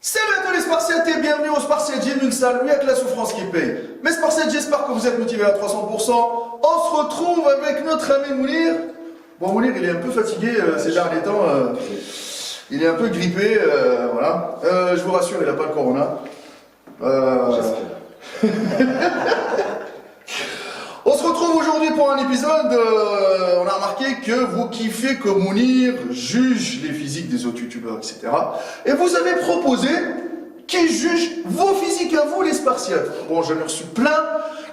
Salut à tous les Spartiates et bienvenue au Spartiate Gym, une salle où il n'y a que la souffrance qui paye. Mes Spartiates, j'espère que vous êtes motivés à 300%. On se retrouve avec notre ami Mounir. Bon, Mounir, il est un peu fatigué ces derniers temps. Il est un peu grippé, voilà. Je vous rassure, il n'a pas le corona. On se retrouve aujourd'hui pour un épisode, on a remarqué que vous kiffez que Mounir juge les physiques des autres youtubeurs, etc. Et vous avez proposé qu'il juge vos physiques à vous, les Spartiates. Bon, j'en ai reçu plein,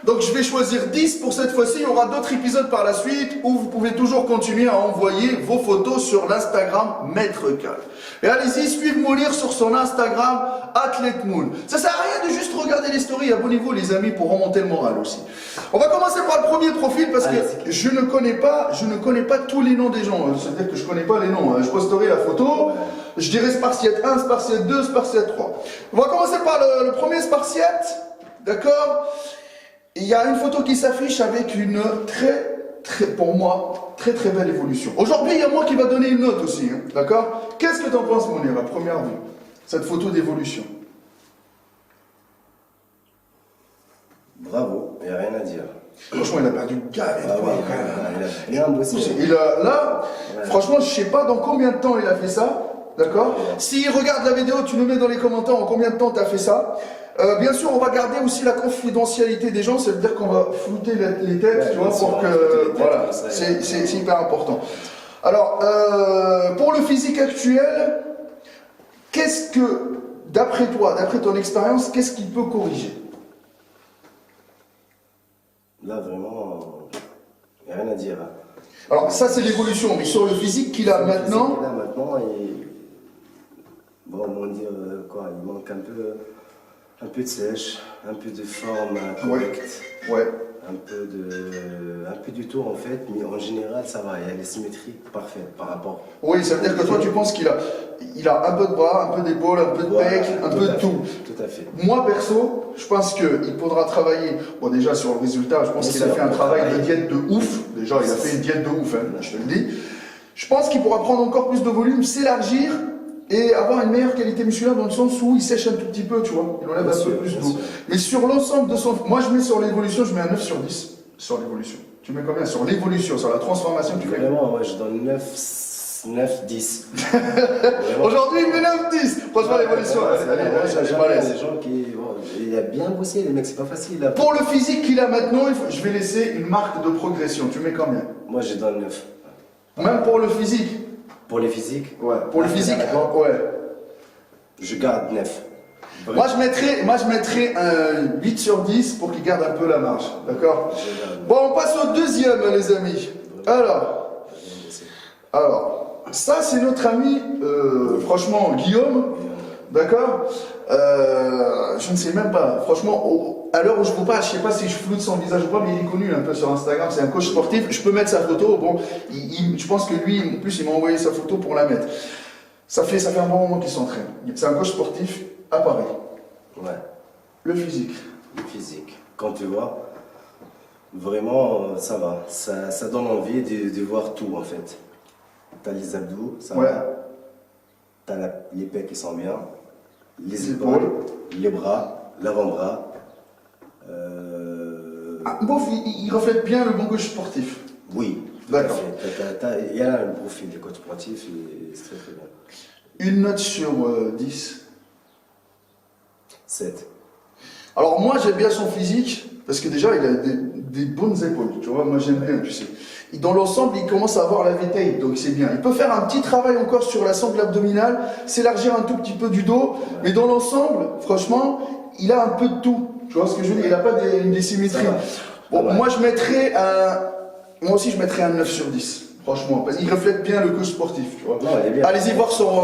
donc je vais choisir 10 pour cette fois-ci. Il y aura d'autres épisodes par la suite où vous pouvez toujours continuer à envoyer vos photos sur l'Instagram Maître Cal. Et allez-y, suivez Mounir sur son Instagram, AthleteMoon. Ça sert à rien de juste regarder les stories, abonnez-vous les amis pour remonter le moral aussi. On va commencer par le premier profil parce que je ne connais pas tous les noms des gens. C'est-à-dire que je ne connais pas les noms. Je posterai la photo, je dirai Spartiate 1, Spartiate 2, Spartiate 3. On va commencer par le premier Spartiate, d'accord? Il y a une photo qui s'affiche avec une pour moi, très belle évolution. Aujourd'hui, il y a moi qui va donner une note aussi, hein, d'accord? Qu'est-ce que tu en penses, Mounir, à première vue, cette photo d'évolution? Bravo, il n'y a rien à dire. Franchement, il a perdu le gars. Il a bien bossé. Là, franchement, je ne sais pas dans combien de temps il a fait ça, d'accord? S'il regarde la vidéo, tu nous mets dans les commentaires en combien de temps tu as fait ça. Bien sûr, on va garder aussi la confidentialité des gens, ça veut dire qu'on va flouter les têtes, tu vois, pour que... Voilà, c'est hyper important. Alors, pour le physique actuel, qu'est-ce que, d'après toi, d'après ton expérience, qu'est-ce qu'il peut corriger? Là, vraiment, il n'y a rien à dire. Alors, ça, c'est l'évolution, mais sur le physique qu'il a maintenant... Bon, on va dire quoi, il manque un peu de sèche, un peu de forme correcte, un peu du tour en fait, mais en général ça va, il y a les symétries parfaites par rapport. Oui, ça veut dire que toi tu penses qu'il a un peu de bras, un peu d'épaule, un peu de pec, un peu de tout. Tout à fait. Moi perso, je pense qu'il faudra travailler, bon déjà sur le résultat, je pense qu'il a fait un travail de diète de ouf, déjà il a fait une diète de ouf, hein, je te le dis. Je pense qu'il pourra prendre encore plus de volume, s'élargir, et avoir une meilleure qualité musculaire dans le sens où il sèche un tout petit peu, tu vois, il enlève un peu plus d'eau. Mais sur l'ensemble de son... Moi je mets sur l'évolution, je mets un 9 sur 10 sur l'évolution. Tu mets combien sur l'évolution, sur la transformation que tu fais? Vraiment, ouais, je donne 9, 10. Aujourd'hui il met 9, 10. Franchement l'évolution, des gens qui... Il a bien bossé les mecs, c'est pas facile. Là. Pour le physique qu'il a maintenant, je vais laisser une marque de progression. Tu mets combien? Moi je donne 9. Même pour le physique? Pour les physiques? Ouais. Pour le physique, ouais. Je garde 9. Moi je mettrais un 8 sur 10 pour qu'il garde un peu la marge, d'accord? Bon, on passe au deuxième, les amis. Alors, ça c'est notre ami, franchement, Guillaume, d'accord? Je ne sais même pas, franchement, à l'heure où je vous parle, je ne sais pas si je floute son visage ou pas, mais il est connu un peu sur Instagram, c'est un coach sportif, je peux mettre sa photo, bon, je pense que lui, en plus, il m'a envoyé sa photo pour la mettre. Ça fait un bon moment qu'il s'entraîne. C'est un coach sportif à Paris. Ouais. Le physique. Le physique. Quand tu vois, vraiment, ça va. Ça donne envie de voir tout, en fait. T'as les abdos, ça va. T'as les pecs qui sont bien. Les épaules, les bras, l'avant-bras. Bof, il reflète bien le bon coach sportif. Oui. D'accord. Il y a le profil des coachs sportifs et c'est très bien. Une note sur 10. 7. Alors moi j'aime bien son physique parce que déjà il a des bonnes épaules, tu vois, moi j'aime bien, tu sais. Et dans l'ensemble il commence à avoir la vétaille, donc c'est bien. Il peut faire un petit travail encore sur la sangle abdominale, s'élargir un tout petit peu du dos, mais dans l'ensemble, franchement, il a un peu de tout. Tu vois ce que je veux dire, il n'a pas des symétries. Bon, moi moi aussi je mettrais un 9 sur 10. Franchement, parce qu'il reflète bien le coach sportif, tu vois. Allez-y voir son...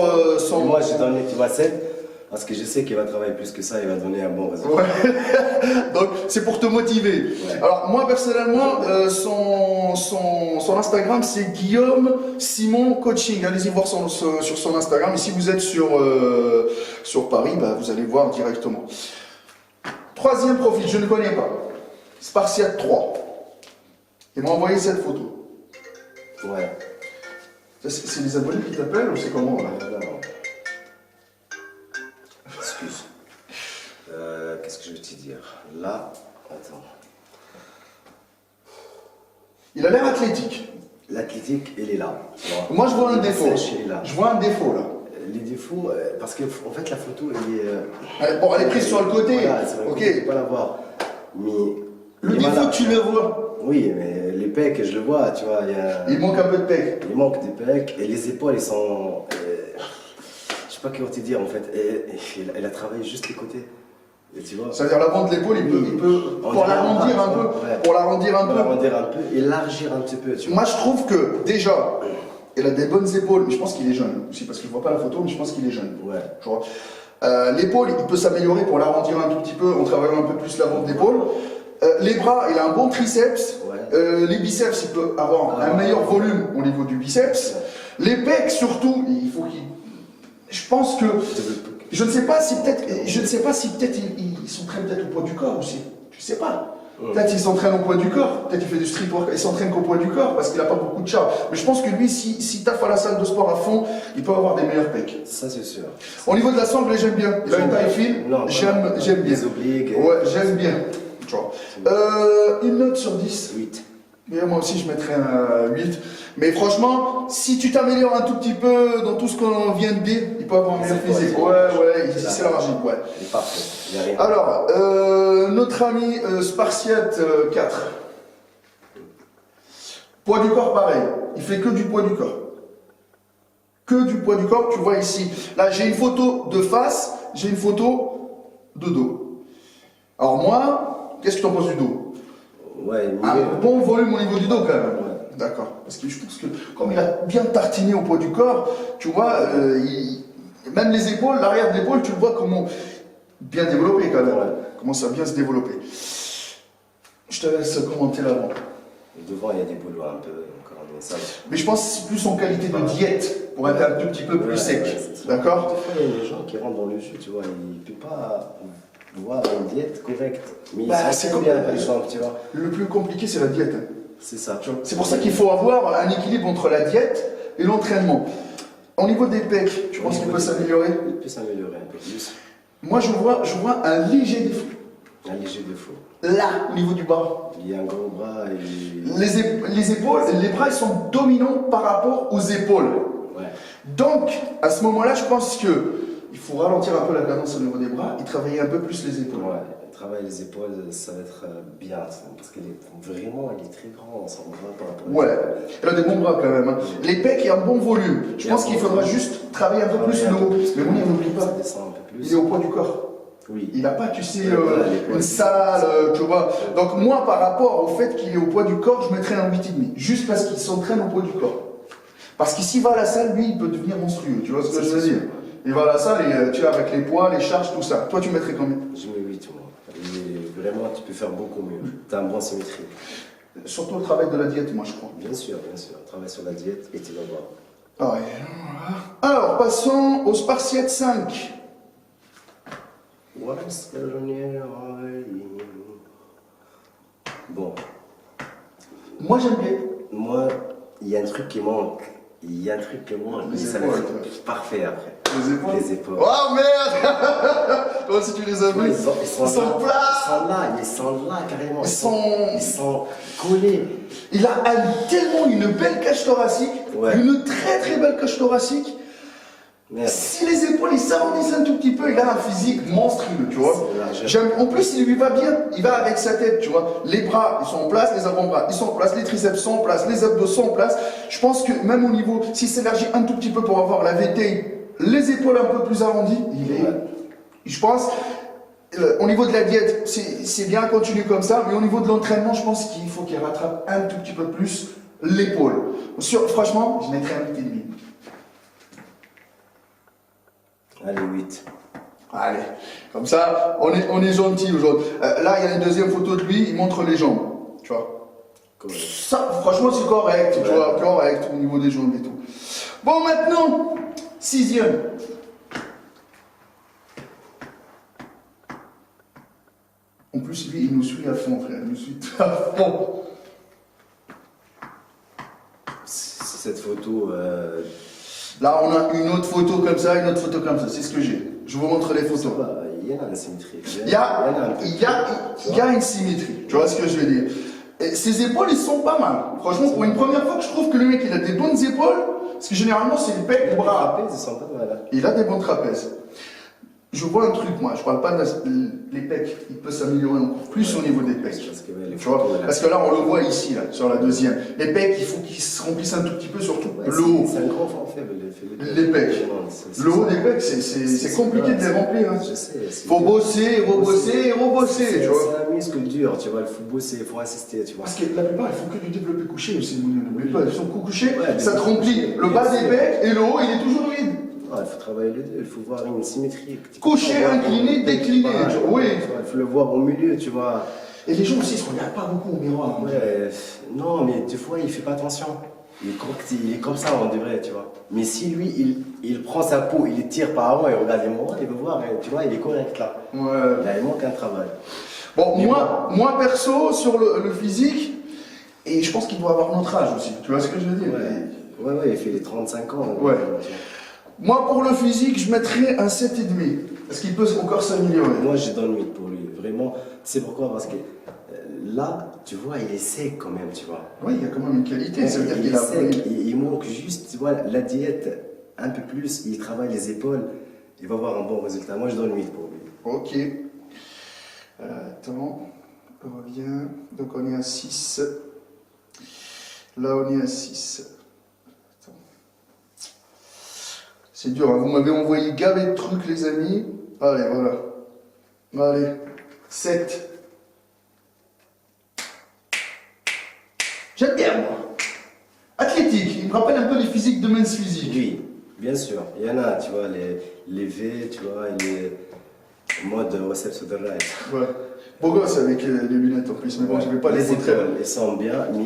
Moi j'ai donné, tu vois, 7. Parce que je sais qu'il va travailler plus que ça, il va donner un bon résultat. Ouais. Donc c'est pour te motiver. Ouais. Alors moi personnellement, son Instagram c'est Guillaume Simon Coaching. Allez-y voir sur son Instagram. Et si vous êtes sur Paris, bah, vous allez voir directement. Troisième profil, je ne connais pas. Spartiate 3. Il m'a envoyé cette photo. Ouais. C'est les abonnés qui t'appellent ou c'est comment là? plus. Qu'est-ce que je vais te dire? Là, attends. Il a l'air athlétique. L'athlétique, il est là. Moi, je vois un défaut. Sèche, il est là. Je vois un défaut, là. Les défauts, parce que en fait, la photo, elle est. Bon, elle est prise sur le côté. Voilà, c'est vrai Ok. que tu peux pas la voir. Mais. Le défaut, tu le vois. Oui, mais les pecs, je le vois, tu vois. Il manque un peu de pec. Il manque des pecs et les épaules, elles sont. Je sais pas comment te dire en fait. Elle a travaillé juste les côtés. Et tu vois. C'est-à-dire l'avant de l'épaule, il peut pour l'arrondir un peu. Ouais. Pour l'arrondir un peu. L'arrondir un peu, élargir un petit peu, tu vois. Moi, je trouve que déjà, il a des bonnes épaules, mais je pense qu'il est jeune aussi, parce que je vois pas la photo, mais je pense qu'il est jeune. Ouais. Tu vois. L'épaule, il peut s'améliorer pour l'arrondir un tout petit peu en travaillant un peu plus l'avant de l'épaule. Les bras, il a un bon triceps. Ouais. Les biceps, il peut avoir un meilleur volume au niveau du biceps. Les pecs, surtout, il faut qu'il. Je pense que. Je ne sais pas si peut-être il s'entraîne peut-être au poids du corps aussi. Je sais pas. Peut-être il s'entraîne au poids du corps. Peut-être il fait du street work. Il s'entraîne qu'au poids du corps parce qu'il n'a pas beaucoup de charge. Mais je pense que lui, si taffe à la salle de sport à fond, il peut avoir des meilleurs pecs. Ça, c'est sûr. Au niveau de la sangle, j'aime bien. Il a une taille fine. Non, j'aime bien. Les obliques. Ouais, j'aime bien. Tu vois. Une note sur 10. 8. Et moi aussi, je mettrais un 8. Mais franchement, si tu t'améliores un tout petit peu dans tout ce qu'on vient de dire, il peut avoir un meilleur physique. Ouais, il s'élargit. Ouais. Il est parfait. Il y a rien. Alors, notre ami Spartiate 4. Poids du corps, pareil. Il fait que du poids du corps. Que du poids du corps, tu vois ici. Là, j'ai une photo de face, j'ai une photo de dos. Alors moi, qu'est-ce que tu en penses du dos? Ouais, Un bon volume au niveau du dos quand même. Ouais. D'accord. Parce que je pense que comme il a bien tartiné au poids du corps, tu vois, même les épaules, l'arrière de l'épaule, tu le vois comment bien développé quand même. Ouais. Comment ça bien se développer. Je te laisse commenter l'avant. Devant, il y a des boulots un peu encore, mais ça va. Mais je pense que c'est plus en qualité de diète pour être un tout petit peu plus sec. D'accord? Des fois, il y a des gens qui rentrent dans le jus, tu vois, ils ne peuvent pas voir une diète correcte. Mais c'est comme bien, par exemple, tu vois. Le plus compliqué, c'est la diète. C'est ça. C'est pour ça qu'il faut avoir un équilibre entre la diète et l'entraînement. Au niveau des pecs, tu penses qu'il peut s'améliorer? Il peut s'améliorer un peu plus. Moi, je vois un léger défaut. Un léger défaut. Là, au niveau du bras. Il y a un gros bras et. Les épaules, les bras, ils sont dominants par rapport aux épaules. Ouais. Donc, à ce moment-là, je pense que il faut ralentir un peu la cadence au niveau des bras et travailler un peu plus les épaules. Ouais, travailler les épaules, ça va être bien. Parce qu'il est vraiment, il est très grand, son bras par rapport à. Ouais, elle a des bons bras quand même. Hein. Les pecs, il y a un bon volume. Je pense qu'il faudra juste travailler un peu plus le haut. Mais on n'oublie pas, Ça descend un peu plus. il est au poids du corps. Oui. Il n'a pas, tu sais, Ouais, une salle, tu vois. Donc moi, par rapport au fait qu'il est au poids du corps, je mettrais un 8,5. Juste parce qu'il s'entraîne au poids du corps. Parce que s'il va à la salle, lui, il peut devenir monstrueux. Tu vois ce que je veux dire? Il va à la salle et tu vois, avec les poids, les charges, tout ça. Toi, tu mettrais combien? Je mets 8, moi. Et vraiment, tu peux faire beaucoup mieux. Tu as un bon symétrie. Surtout le travail de la diète, moi, je crois. Bien sûr, bien sûr. Travaille sur la diète et tu vas voir. Ah ouais. Alors, passons au Spartiate 5. Bon, Moi, j'aime bien. moi, il y a un truc qui manque. Il y a un truc qui manque, mais Les ça va épaules, être parfait après. Les épaules. Les épaules. Oh merde. Toi aussi, tu les as vus. Ils sont là. Ils sont là carrément. Ils Ils sont collés. Il a tellement une belle cage thoracique. Ouais. Une très très belle cage thoracique. Merde. Si les épaules ils s'arrondissent un tout petit peu, il a un physique monstrueux, tu vois. En plus, il lui va bien, il va avec sa tête, tu vois. Les bras, ils sont en place, les avant-bras, ils sont en place, les triceps sont en place, les abdos sont en place. Je pense que même au niveau, s'il s'élargit un tout petit peu pour avoir la VT, les épaules un peu plus arrondies, je pense, au niveau de la diète, c'est bien, continue comme ça, mais au niveau de l'entraînement, je pense qu'il faut qu'il rattrape un tout petit peu plus l'épaule. Franchement, je mettrais un 8,5. Allez, 8. Allez, comme ça, on est gentil aujourd'hui. Là, il y a une deuxième photo de lui, il montre les jambes, tu vois. Correct. Ça, franchement, c'est correct, tu vois, correct au niveau des jambes et tout. Bon, maintenant, 6e. En plus, lui, il nous suit à fond, frère, il nous suit à fond. Cette photo, Là, on a une autre photo comme ça, une autre photo comme ça, c'est ce que j'ai. Je vous montre les photos. Il y en a une symétrie. Il y a une symétrie. Tu vois ce que je veux dire? Et ses épaules, ils sont pas mal. Franchement, pour une première fois que je trouve que le mec, il a des bonnes épaules, parce que généralement, c'est le pec, le bras. Les trapèzes, ils sont pas mal. Il a des bons trapèzes. Je vois un truc, moi, je parle pas les pecs, il peut s'améliorer encore plus au niveau des pecs. Tu vois, parce que là, on le voit ici, là, sur la deuxième. Les pecs, il faut qu'ils se remplissent un tout petit peu, surtout le haut. C'est un grand fort faible, les pecs. Le haut des pecs, c'est compliqué de les remplir. Hein. Je sais. Faut bosser, rebosser, rebosser, tu vois. C'est un muscle dur, tu vois, il faut bosser, il faut insister, tu vois. Parce que la plupart, ils font que du développé couché aussi, n'oublie pas, ils sont couchés, ça te remplit le bas des pecs et le haut, il est toujours vide. Il faut travailler les deux, il faut voir une symétrie. Couché, incliné, décliné, oui. Il faut le voir au milieu, tu vois. Et les gens aussi, ils se regardent pas beaucoup au miroir. Ouais, non, mais des fois, il fait pas attention. Il est comme ça, on devrait, tu vois. Mais si lui, il prend sa peau, il tire par avant et regarde les miroirs, il veut voir, tu vois, il est correct là. Ouais. Là, il manque un travail. Bon, moi perso, sur le physique, et je pense qu'il doit avoir notre âge aussi, tu vois ce que je veux dire? Ouais, il fait les 35 ans. Ouais. Moi, pour le physique, je mettrais un 7,5. Parce qu'il peut encore s'améliorer. Moi, je donne 8 pour lui. Vraiment, c'est pourquoi? Parce que là, tu vois, il est sec quand même, tu vois. Oui, il y a quand même une qualité. Ça veut dire il qu'il est a sec. Il manque juste, tu vois, la diète un peu plus. Il travaille les épaules. Il va avoir un bon résultat. Moi, je donne 8 pour lui. Ok. Attends. On revient. Donc, on est à 6. Là, on est à 6. C'est dur, hein. Vous m'avez envoyé gavé de trucs, les amis. Allez, voilà. Allez, 7. J'aime bien, moi. Athlétique, il me rappelle un peu les physiques de Men's Physique. Oui, bien sûr. Il y en a, tu vois, les V, tu vois, les mode Wassef de right. Ouais. Beau gosse avec les lunettes en plus, mais bon, je vais pas les montrer. Épaules, ils sont bien, mais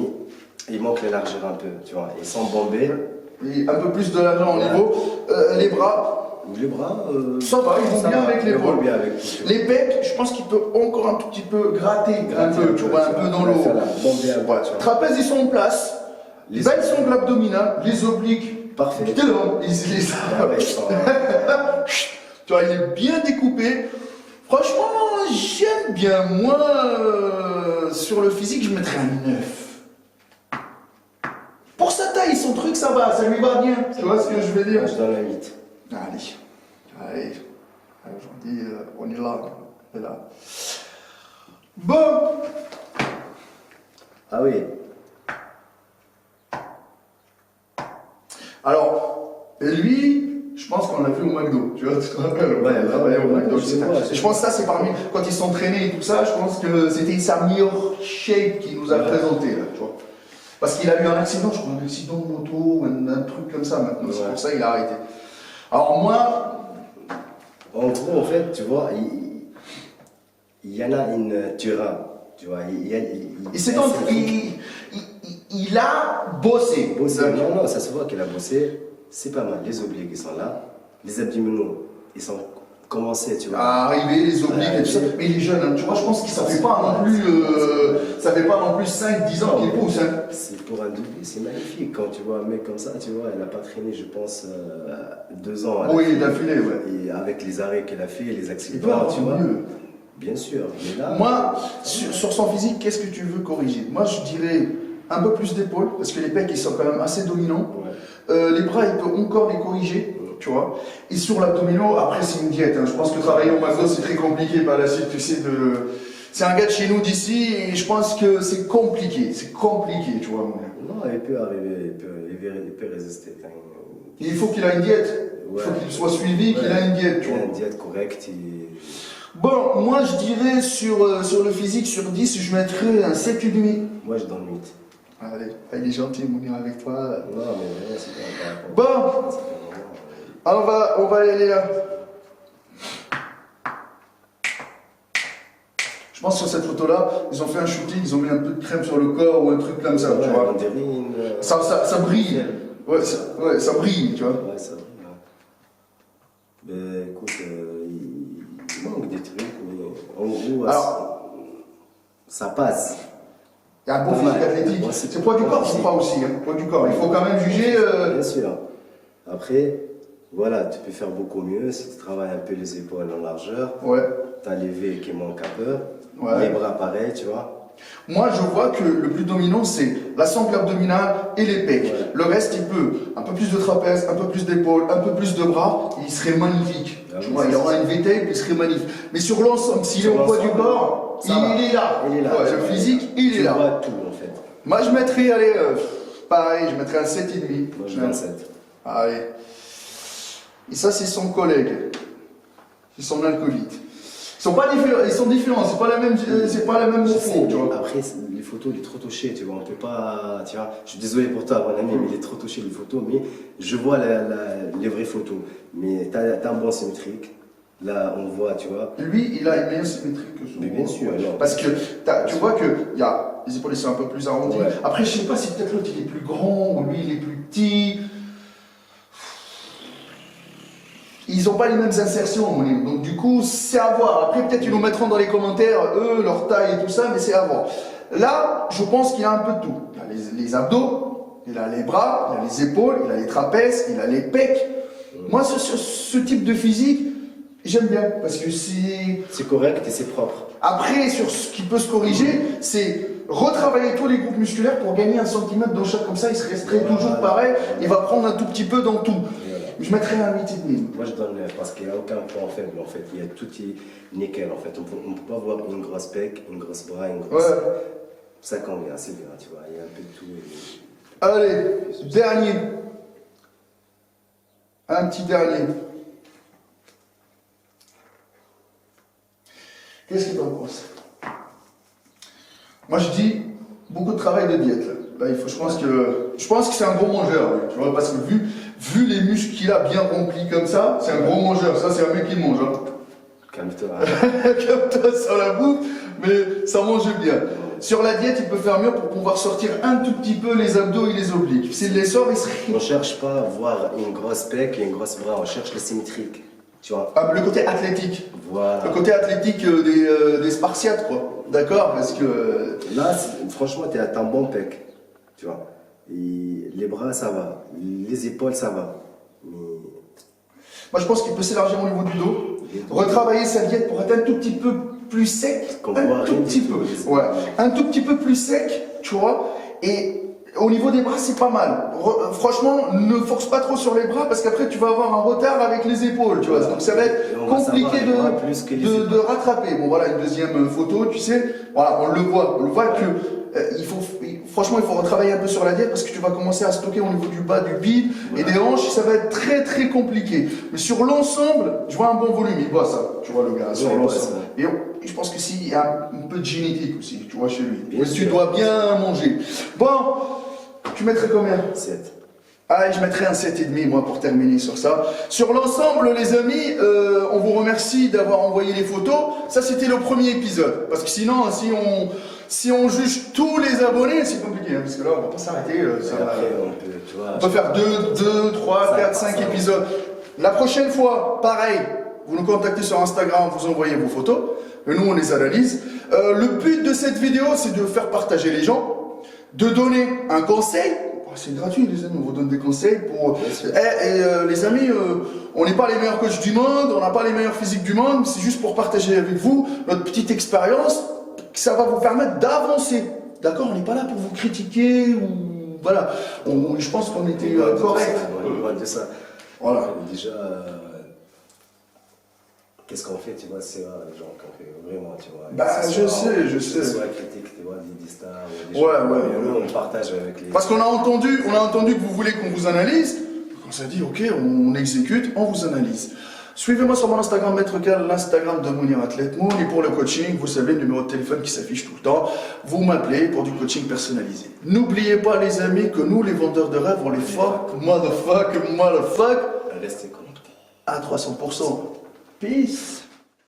il manque l'élargir un peu, tu vois. Ils sont bombés. Et un peu plus de l'argent au niveau. Les bras. Les bras, ça va, ils vont bien avec les bras. Les pecs, je pense qu'il peut encore un tout petit peu gratter un peu, tu vois, un peu dans l'eau. Trapèzes, ils sont en place. Les belles sangles abdominales, les obliques. Parfait. Tellement, tu vois, il est bien découpé. Franchement, j'aime bien. Moi, sur le physique, je mettrais un 9. Pour sa taille, son truc, ça va, ça lui va bien. Tu vois ce que je veux dire? Je donne un 8. Allez. Aujourd'hui, on est là. On est là. Bon. Ah oui. Alors, et lui, je pense qu'on l'a fait au McDo. Tu vois, tu te rappelles? Ouais, au McDo. Je pense que ça, c'est parmi. Quand ils s'entraînaient et tout ça, je pense que c'était sa meilleure shape qu'il nous a présenté, là, tu vois. Parce qu'il a eu un accident, je crois, un accident de moto, ou un truc comme ça maintenant. C'est pour ça qu'il a arrêté. Alors moi. En gros, en fait, tu vois, il y en a une Turin. Tu vois, il a bossé. Non, ça se voit qu'il a bossé. C'est pas mal. Les obliques, ils sont là. Les abdominaux, ils sont commencés, tu vois. À arriver, les obliques et tout ça. Mais il est jeune, hein, tu vois, je pense que ça fait pas non plus, ça fait pas non plus 5-10 ans qu'il pousse. Hein. C'est pour un doublé, c'est magnifique. Quand tu vois un mec comme ça, tu vois, elle n'a pas traîné, je pense, 2 ans. Oui, d'affilée, ouais. Et avec les arrêts qu'elle a fait, les accidents, tu vois. Mieux. Bien sûr. Mais là, moi, sur son physique, qu'est-ce que tu veux corriger? Moi, je dirais un peu plus d'épaule, parce que les pecs, ils sont quand même assez dominants. Ouais. Les bras, il peut encore les corriger. Tu vois. Et sur l'abdominaux, après c'est une diète. Hein. Je pense que travailler au McDo c'est très compliqué par la suite. Tu sais, c'est un gars de chez nous d'ici et je pense que c'est compliqué. C'est compliqué, tu vois. Non, il peut arriver, il peut résister. Il faut qu'il ait une diète. Il faut qu'il soit suivi, qu'il ait une diète. Tu vois. Une diète correcte. Bon, moi je dirais sur le physique, sur 10, je mettrais un 7,5. Moi je donne 8. Allez, il est gentil, Mounir, avec toi. Non, mais c'est pas bon. On va y aller là. Je pense que sur cette photo-là, ils ont fait un shooting, ils ont mis un peu de crème sur le corps ou un truc comme ça, tu vois. Ça brille. Ouais, ça brille, tu vois. Ouais, ça brille. Mais écoute, il manque des trucs, mais en gros, alors, ça passe. Il y a un beau physique athlétique. C'est poids du corps, je crois aussi. Hein. Poids du corps. Il faut quand même juger. Bien sûr. Après, Voilà, tu peux faire beaucoup mieux si tu travailles un peu les épaules en largeur. Ouais. Tu as l'évé qui manque un peu. Ouais. Les bras pareil, tu vois. Moi, je vois que le plus dominant, c'est la sangle abdominale et les pecs. Ouais. Le reste, il peut un peu plus de trapèze, un peu plus d'épaules, un peu plus de bras, il serait magnifique. Ah tu oui, vois, il c'est aura ça. une V-tape, il serait magnifique. Mais sur l'ensemble, s'il est Sur au poids du l'ensemble, corps, ça va. il est là. Il est là. Ouais, le physique, il est Tu là. vois tout en fait. Moi, je mettrais, allez, pareil, je mettrais un 7,5. Moi je donne 7. Allez. Et ça, c'est son collègue. C'est son alcoolite. Ils sont pas différents, ils sont différents, c'est pas la même morpho, tu vois. Après, les photos, il est trop touché, tu vois. On peut pas, tu vois. Je suis désolé pour toi, mon ami, mais il est trop touché les photos. Mais je vois les vraies photos. Mais t'as un bon symétrique. Là, on voit, tu vois. Lui, il a une meilleure symétrie que son. Mais bien sûr, alors. Parce que tu vois que les épaules sont un peu plus arrondies. Ouais. Après, je sais pas si peut-être l'autre il est plus grand ou lui il est plus petit. Ils n'ont pas les mêmes insertions, donc du coup, c'est à voir. Après, peut-être ils nous mettront dans les commentaires, eux, leur taille et tout ça, mais c'est à voir. Là, je pense qu'il a un peu de tout. Il a les abdos, il a les bras, il a les épaules, il a les trapèzes, il a les pecs. Moi, ce type de physique, j'aime bien, parce que c'est... C'est correct et c'est propre. Après, sur ce qui peut se corriger, c'est retravailler tous les groupes musculaires pour gagner 1 centimètre dans chaque, comme ça, il se resterait toujours pareil, il va prendre un tout petit peu dans tout. Je mettrais un 8,5. Moi je donne 9 parce qu'il n'y a aucun point faible en fait. Il y a tout est nickel en fait. On ne peut pas avoir une grosse pec, une grosse bras, une grosse. Ouais. Ça convient, c'est bien, tu vois. Il y a un peu de tout. Allez, dernier. Un petit dernier. Qu'est-ce que tu en penses? Moi je dis beaucoup de travail de diète là. Là, je pense que c'est un gros mangeur, lui, tu vois, parce que vu les muscles qu'il a bien remplis comme ça, c'est un gros mangeur. Ça, c'est un mec qui mange. Hein. Calme-toi. Calme-toi sur la bouffe, mais ça mange bien. Sur la diète, il peut faire mieux pour pouvoir sortir un tout petit peu les abdos et les obliques. S'il les sort, il serait... On ne cherche pas à voir une grosse pec et une grosse bras, on cherche le symétrique. Tu vois. Ah, le côté athlétique. Voilà. Le côté athlétique des Spartiates, quoi. D'accord? Parce que... Là, franchement, tu as un bon pec. Tu vois. Et les bras, ça va. Les épaules, ça va. Mais... Moi, je pense qu'il peut s'élargir au niveau du dos. Retravailler sa diète pour être un tout petit peu plus sec. Un tout petit peu. Ouais. Un tout petit peu plus sec, tu vois. Et au niveau des bras, c'est pas mal. Franchement, ne force pas trop sur les bras parce qu'après, tu vas avoir un retard avec les épaules, tu vois. Donc, ça va être compliqué de rattraper. Bon, voilà, une deuxième photo, tu sais. Voilà, on le voit. On le voit que franchement, il faut retravailler un peu sur la diète parce que tu vas commencer à stocker au niveau du bas, du bide et des hanches. Ça va être très, très compliqué. Mais sur l'ensemble, je vois un bon volume. Il voit ça, tu vois, le gars, sur l'ensemble. Et je pense que s'il y a un peu de génétique aussi, tu vois, chez lui. Bien tu sûr. dois bien manger. Bon, tu mettrais combien? 7. Ah, je mettrais un 7,5 moi pour terminer sur ça. Sur l'ensemble, les amis, on vous remercie d'avoir envoyé les photos. Ça, c'était le premier épisode. Parce que sinon, si on juge tous les abonnés, c'est compliqué. Hein, parce que là, on va pas s'arrêter. On peut faire 2, 3, 4, 5 épisodes. La prochaine fois, pareil, vous nous contactez sur Instagram, vous envoyez vos photos. Et nous, on les analyse. Le but de cette vidéo, c'est de faire partager les gens, de donner un conseil. C'est gratuit, les amis, on vous donne des conseils pour... les amis, on n'est pas les meilleurs coachs du monde, on n'a pas les meilleurs physiques du monde, c'est juste pour partager avec vous notre petite expérience, ça va vous permettre d'avancer. D'accord? On n'est pas là pour vous critiquer ou... Voilà. Je pense qu'on était correct. On de ça. Voilà. Déjà, qu'est-ce qu'on fait, tu vois, c'est rare les gens qu'on fait, vraiment, tu vois. Bah, je sais. Soit la critique, tu vois, des stars, ou des ouais. nous, on partage avec les... Parce qu'on a entendu que vous voulez qu'on vous analyse. On s'est dit, ok, on exécute, on vous analyse. Suivez-moi sur mon Instagram, Maître Cal, l'Instagram de Mounir Athlète Moon. Et pour le coaching, vous savez, le numéro de téléphone qui s'affiche tout le temps. Vous m'appelez pour du coaching personnalisé. N'oubliez pas, les amis, que nous, les vendeurs de rêves, on les fuck, motherfuck. Restez connectés. À 300%. Peace.